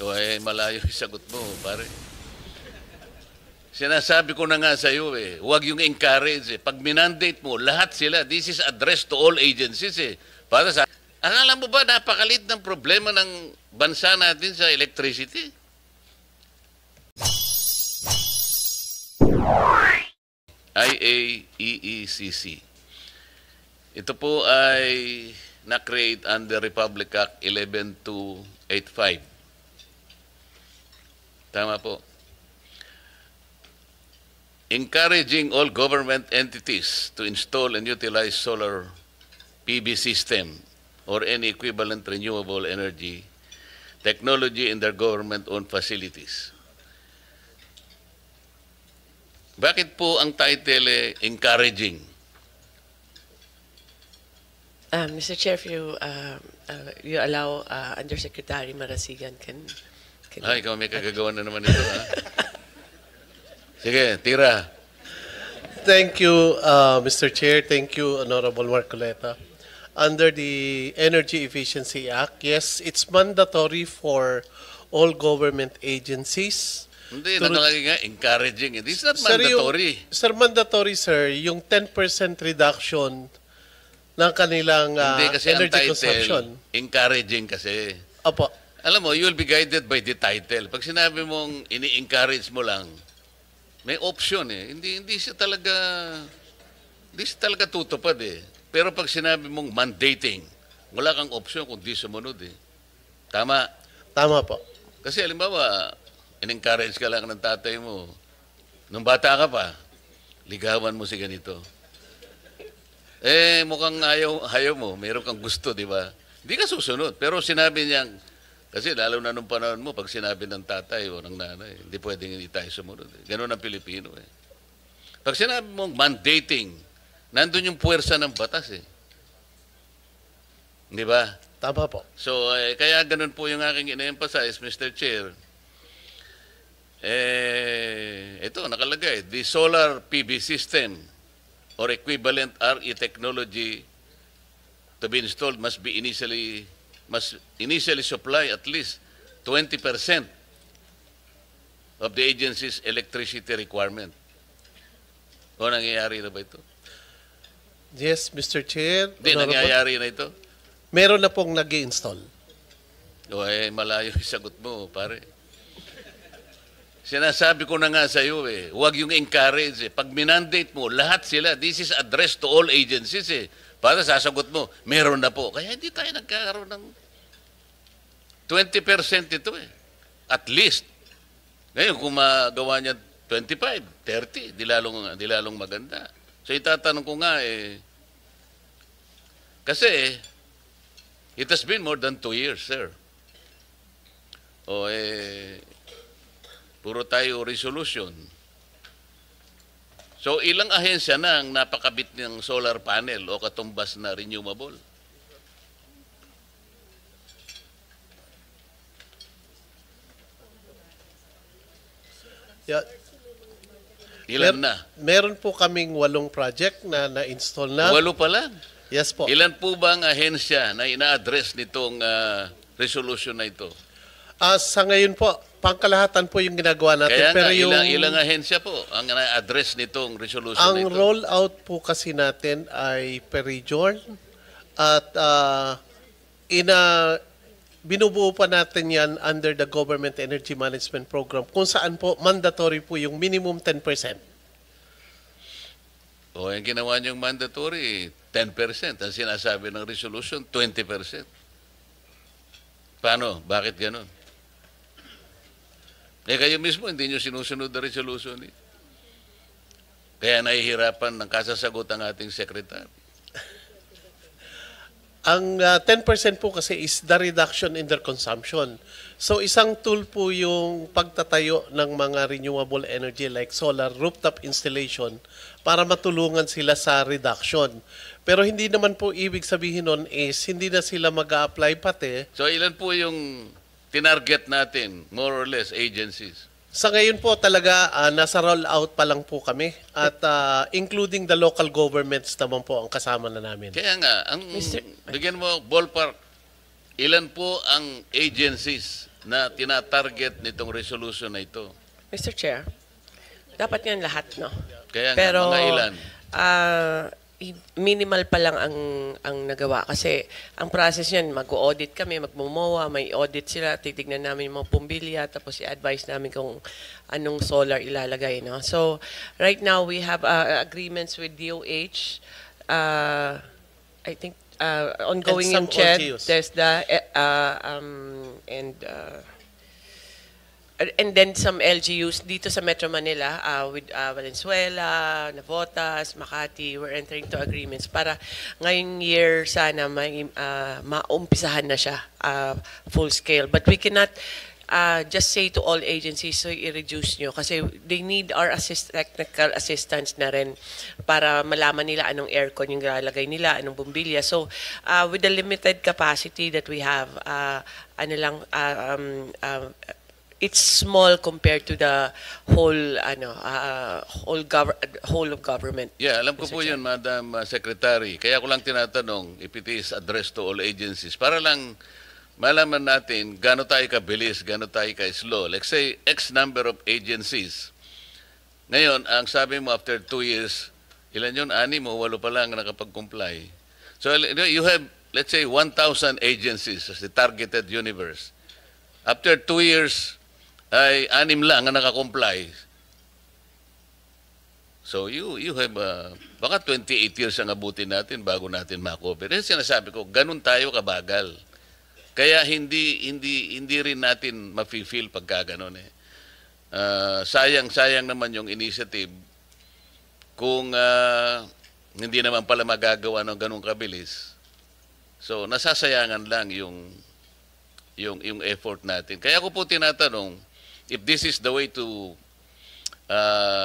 O malayo yung sagot mo, pare. Sinasabi ko na nga sa iyo huwag yung encourage Pag minandate mo, lahat sila, this is addressed to all agencies Para sa, alam mo ba, napakalit ng problema ng bansa natin sa electricity? IAEECC. Ito po ay na-create under Republic Act 11285. Tama po. Encouraging all government entities to install and utilize solar PV system or any equivalent renewable energy technology in their government-owned facilities. Bakit po ang title encouraging? Mr. Chair, if you allow Undersecretary Marasigan can Ikaw may kagagawa na naman ito, ha? Sige, tira. Thank you, Mr. Chair. Thank you, Honorable Marcoleta. Under the Energy Efficiency Act, yes, it's mandatory for all government agencies. Hindi, nakalagay nga, encouraging. It's not mandatory. Sir, mandatory, sir, yung 10% reduction ng kanilang energy consumption. Encouraging kasi. Opo. Alam mo, you'll be guided by the title. Pag sinabi mong ini-encourage mo lang, may option Hindi siya talaga tutupad Pero pag sinabi mong mandating, wala kang option kung di sumunod Tama? Tama po. Kasi halimbawa, in-encourage ka lang ng tatay mo. Nung bata ka pa, ligawan mo si ganito. Mukhang ayaw mo. Meron kang gusto, di ba? Hindi ka susunod. Pero sinabi niyang, kasi lalo na nung panahon mo, pag sinabi ng tatay o ng nanay, hindi pwedeng hindi tayo sumunod. Ganun ang Pilipino Pag sinabi mong mandating, nandun yung puwersa ng batas Di ba? Tama po. So, kaya ganun po yung aking ina-emphasize, Mr. Chair. Ito, nakalagay, the solar PV system or equivalent RE technology to be installed must initially supply at least 20% of the agency's electricity requirement. O nangyayari na ba ito? Yes, Mr. Chair. Hindi, nangyayari na ito? Meron na pong nag-i-install. O malayo yung sagot mo, pare. Sinasabi ko na nga sa iyo huwag yung encourage Pag minandate mo, lahat sila, this is addressed to all agencies Para sasagot mo, meron na po. Kaya hindi tayo nagkakaroon ng 20% ito At least. Ngayon, kung magawa niya 25, 30, di lalong maganda. So itatanong ko nga kasi it has been more than 2 years, sir. O puro tayo resolution. So ilang ahensya na ang napakabit ng solar panel o katumbas na renewable? Yeah. Ilan na? Meron po kaming 8 project na na-install na. 8 pa lang? Yes po. Ilan po ba ang ahensya na ina-address nitong resolution na ito? Sa ngayon po, pangkalahatan po yung ginagawa natin. Kaya pero nga, ilang ahensya po ang na-address nitong resolution na ito? Ang rollout po kasi natin ay per region at binubuo pa natin yan under the Government Energy Management Program kung saan po mandatory po yung minimum 10%. O yung ginawa niyong mandatory, 10%. Ang sinasabi ng resolution, 20%. Paano? Bakit ganon? Kayo mismo, hindi nyo sinusunod na resolution Kaya nahihirapan ng kasasagot ang ating secretary. Ang 10% po kasi is the reduction in their consumption. So isang tool po yung pagtatayo ng mga renewable energy like solar rooftop installation para matulungan sila sa reduction. Pero hindi naman po ibig sabihin nun is hindi na sila mag-a-apply pati. So ilan po yung tinarget natin, more or less, agencies? Sa ngayon po talaga, nasa rollout pa lang po kami at including the local governments naman po ang kasama na namin. Kaya nga, bigyan mo ballpark, ilan po ang agencies na tinatarget nitong resolution na ito? Mr. Chair, dapat yan lahat, no? Kaya nga, Pero, mga ilan? Minimal pa lang ang nagawa. Kasi ang process yan, mag-audit kami, magmumowa, may audit sila, titignan namin yung mga pumbilya, tapos i-advise namin kung anong solar ilalagay. No? So, right now, we have agreements with DOH. I think ongoing And some yung CHED, LGUs. TESDA, and then some LGUs dito sa Metro Manila with Valenzuela, Navotas, Makati. We're entering to agreements para ngayong year sana maumpisahan na siya full scale. But we cannot just say to all agencies, so i-reduce nyo kasi they need our technical assistance na rin para malaman nila anong aircon yung lalagay nila, anong bumbilya. So with the limited capacity that we have, it's small compared to the whole whole of government. Yeah, alam ko Mr. po Chair. yun, Madam Secretary. Kaya ko lang tinatanong if it is addressed to all agencies para lang malaman natin gaano tayo kabilis, gaano tayo ka-slow. Let's say X number of agencies. Ngayon, ang sabi mo after 2 years, ilan yun? 6 o 8 pa lang nakapag-comply. So you have, let's say, 1,000 agencies as the targeted universe. After 2 years, ay 6 lang ang nakakomply. So you have baka 28 years ang abutin natin bago natin ma-cover. Yan sinasabi ko, ganun tayo kabagal. Kaya hindi rin natin mafi-feel pagka ganun eh. Sayang naman yung initiative kung hindi naman pala magagawa ng ganun kabilis. So nasasayangan lang yung effort natin. Kaya ko po tinatanong, if this is the way to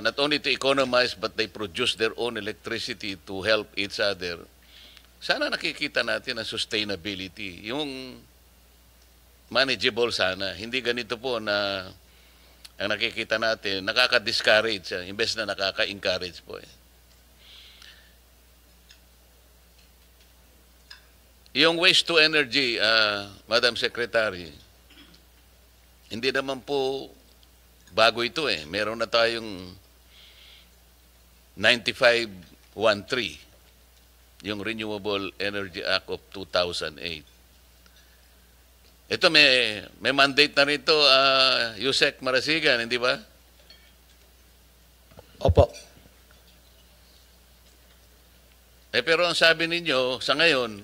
not only to economize but they produce their own electricity to help each other, sana nakikita natin ang sustainability, yung manageable sana. Hindi ganito po na ang nakikita natin, nakaka-discourage, imbes na nakaka-encourage po eh. Yung waste to energy, Madam Secretary, hindi naman po bago ito eh. Meron na tayong 9513, yung Renewable Energy Act of 2008. Ito may mandate na rito, Yusek Marasigan, hindi ba? Opo. Pero ang sabi ninyo, sa ngayon,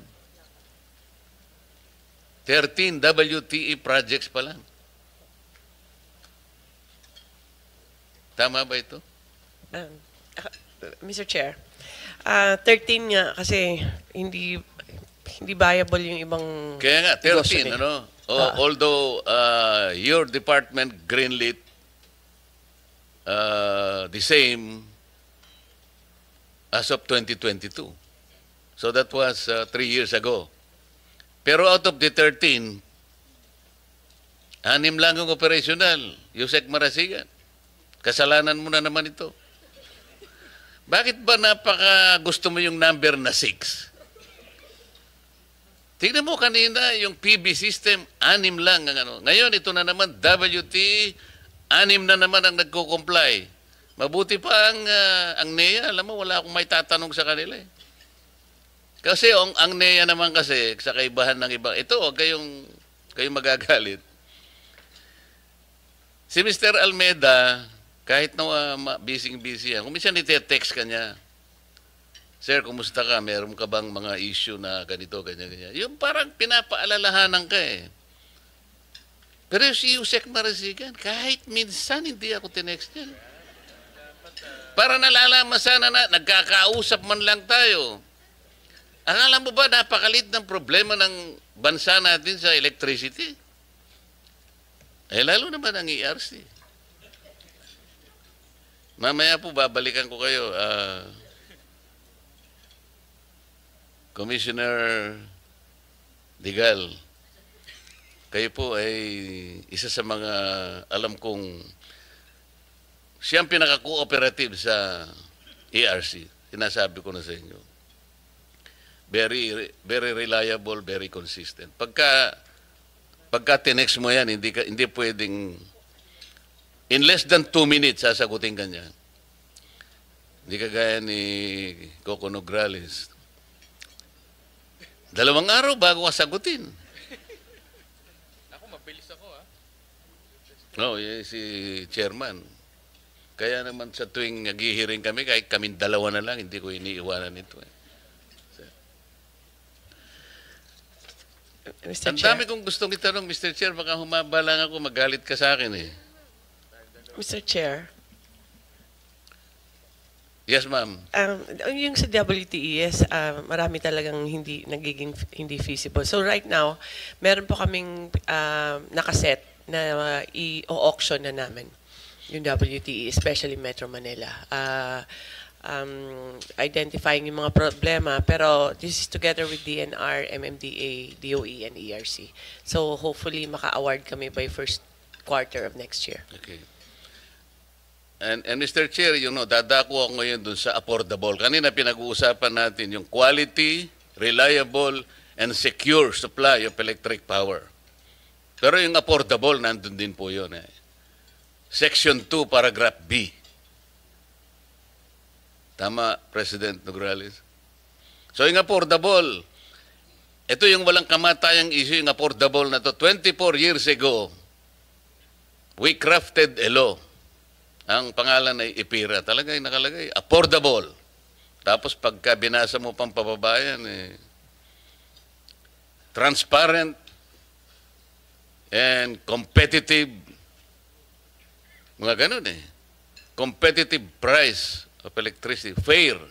13 WTE projects pa lang. Tama ba ito? Mr. Chair, 13 nga kasi hindi viable yung ibang Kaya nga, negosyo 13, nila. ano? Although your department greenlit the same as of 2022. So that was 3 years ago. Pero out of the 13, 6 lang ang operational. Yusek Marasigan. Kasalanan mo na naman ito. Bakit ba gusto mo yung number na 6? Tingnan mo kanina yung PB system, 6 lang ang ano. Ngayon ito na naman WT, 6 na naman ang nagko-comply. Mabuti pa ang NEA, alam mo wala akong may tatanong sa kanila eh. Kasi ang NEA naman kasi sa kaibahan ng iba, ito huwag kayong magagalit. Si Mr. Almeida, kahit na busy-busy yan, kung minsan ite-text ka niya, Sir, kumusta ka? Meron ka bang mga issue na ganito, ganyan. Yung parang pinapaalalahanan ka eh. Pero si Yusek Marasigan, kahit minsan hindi ako tinext niya. Para nalalaman sana na nagkakausap man lang tayo. Akala mo ba napakalit ng problema ng bansa natin sa electricity? Eh lalo naman ang ERC. Mamaya po babalikan ko kayo. Commissioner Digal, kayo po ay isa sa mga alam kong siyang pinaka-cooperative sa ERC. Sinasabi ko na sa inyo. Very, very reliable, very consistent. Pagka pagka tinext mo yan, hindi pwedeng, in less than 2 minutes, sasagutin ka niya. Hindi kagaya ni Coco Nograles. 2 araw bago ka sagutin. Ako, mabilis ako ha. No, si chairman. Kaya naman sa tuwing naghihiring kami, kahit kaming 2 na lang, hindi ko iniiwanan ito. Mr. Ang Chair. dami kong gustong itanong, Mr. Chair, baka humaba lang ako, magalit ka sa akin eh. Mr. Chair, Yes, ma'am. yung sa WTES, marami talagang hindi feasible. So right now, meron po kaming nakaset na i-auction na namin yung WTE, especially Metro Manila. Identifying yung mga problema, pero this is together with DNR, MMDA, DOE, and ERC. So hopefully maka-award kami by first quarter of next year. Okay. And Mr. Chair, dadako ako ngayon dun sa affordable. Kanina pinag-uusapan natin yung quality, reliable, and secure supply of electric power. Pero yung affordable, nandun din po yun. Section 2, paragraph B. Tama, President Nograles? So yung affordable, ito yung walang kamatayang issue, yung affordable na to. 24 years ago, we crafted a law. Ang pangalan ay IPIRA. Talaga yung nakalagay, affordable. Tapos pagka binasa mo pang pababayan, transparent and competitive. Mga ganun competitive price of electricity. Fair.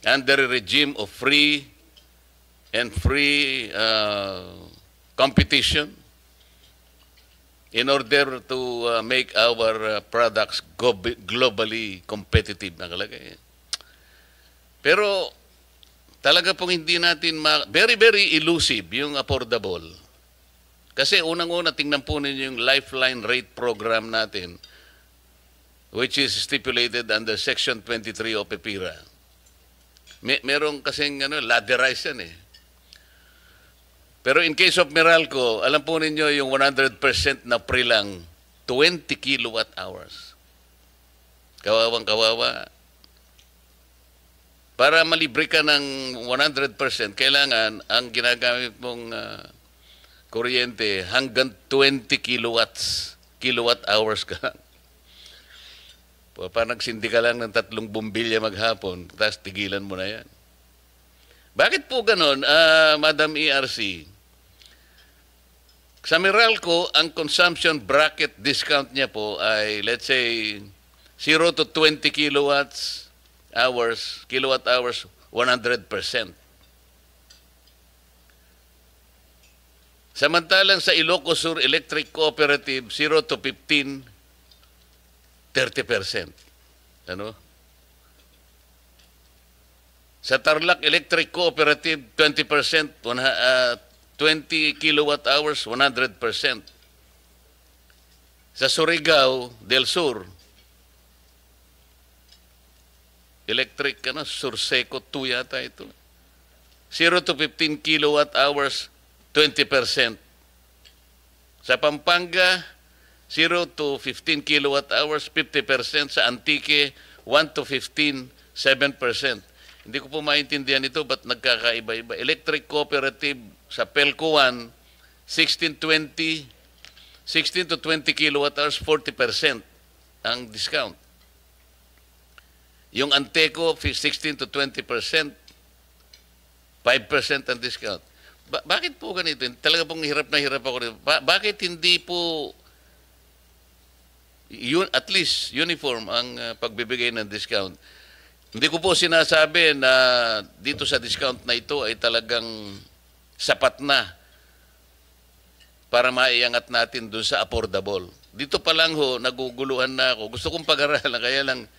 Under a regime of free competition. In order to make our products globally competitive, nakalagay. Pero talaga pong hindi natin very, very elusive yung affordable. Kasi unang-una, tingnan po ninyo yung lifeline rate program natin, which is stipulated under Section 23 of EPIRA. Merong kasing ladderized yan Pero in case of Meralco, alam po ninyo yung 100% na free lang, 20 kilowatt hours. Kawawang kawawa. Para malibre ka ng 100%, kailangan ang ginagamit mong kuryente hanggang 20 kilowatt hours ka lang. Parang nagsindi ka lang ng 3 bumbilya maghapon, tapos tigilan mo na yan. Bakit po ganon, Madam ERC? Sa Meralco, ang consumption bracket discount niya po ay, let's say, 0 to 20 kilowatt hours, 100%. Samantalang sa Ilocos Sur Electric Cooperative, 0 to 15, 30%. Sa Tarlac Electric Cooperative, 20%, 20 kilowatt hours, 100%. Sa Surigao del Sur, electric, Surseco 2 yata ito. 0 to 15 kilowatt hours, 20%. Sa Pampanga, 0 to 15 kilowatt hours, 50%. Sa Antique, 1 to 15, 7%. Hindi ko po maintindihan ito, ba't nagkakaiba-iba? Electric Cooperative sa Pelco 1, 16 to 20 kilowatt hours, 40% ang discount. Yung Anteco, 16 to 20%, 5% ang discount. Bakit po ganito? Talaga pong hirap na hirap ako dito. Bakit hindi po at least uniform ang pagbibigay ng discount? Hindi ko po sinasabi na dito sa discount na ito ay talagang sapat na para maiangat natin dun sa affordable. Dito pa lang naguguluhan na ako. Gusto kong pag-aralan, kaya lang,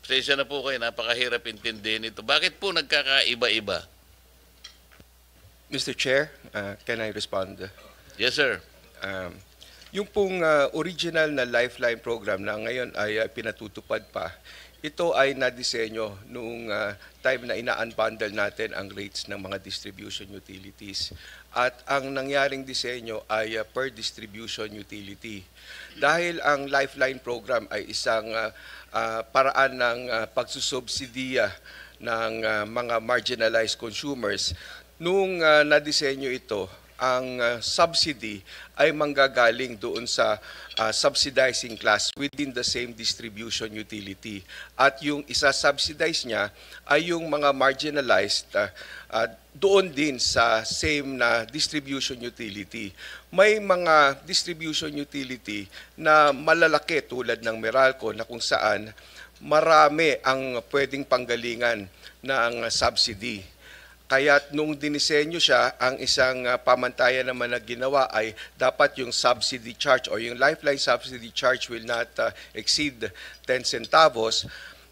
pasensya na po kayo, napakahirap intindihin ito. Bakit po nagkakaiba-iba? Mr. Chair, can I respond? Yes, sir. Yung pong original na Lifeline program na ngayon ay pinatutupad pa, Ito ay nadisenyo noong time na ina-unbundle natin ang rates ng mga distribution utilities. At ang nangyaring disenyo ay per distribution utility. Dahil ang Lifeline program ay isang paraan ng pagsusubsidiya ng mga marginalized consumers, nung nadisenyo ito, ang subsidy ay manggagaling doon sa subsidizing class within the same distribution utility. At yung isa-subsidize niya ay yung mga marginalized doon din sa same na distribution utility. May mga distribution utility na malalaki tulad ng Meralco na kung saan marami ang pwedeng panggalingan ng subsidy. Kaya nung dinisenyo siya, ang isang pamantayan naman na ginawa ay dapat yung subsidy charge o yung Lifeline subsidy charge will not exceed 10 centavos.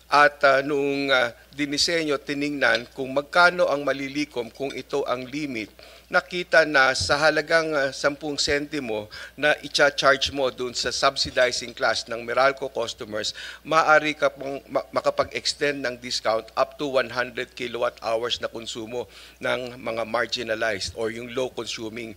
At nung dinisenyo, tiningnan kung magkano ang malilikom kung ito ang limit, nakita na sa halagang 10 sentimo na i-charge mo dun sa subsidizing class ng Meralco customers, maaari ka pong makapag-extend ng discount up to 100 kilowatt hours na konsumo ng mga marginalized or yung low consuming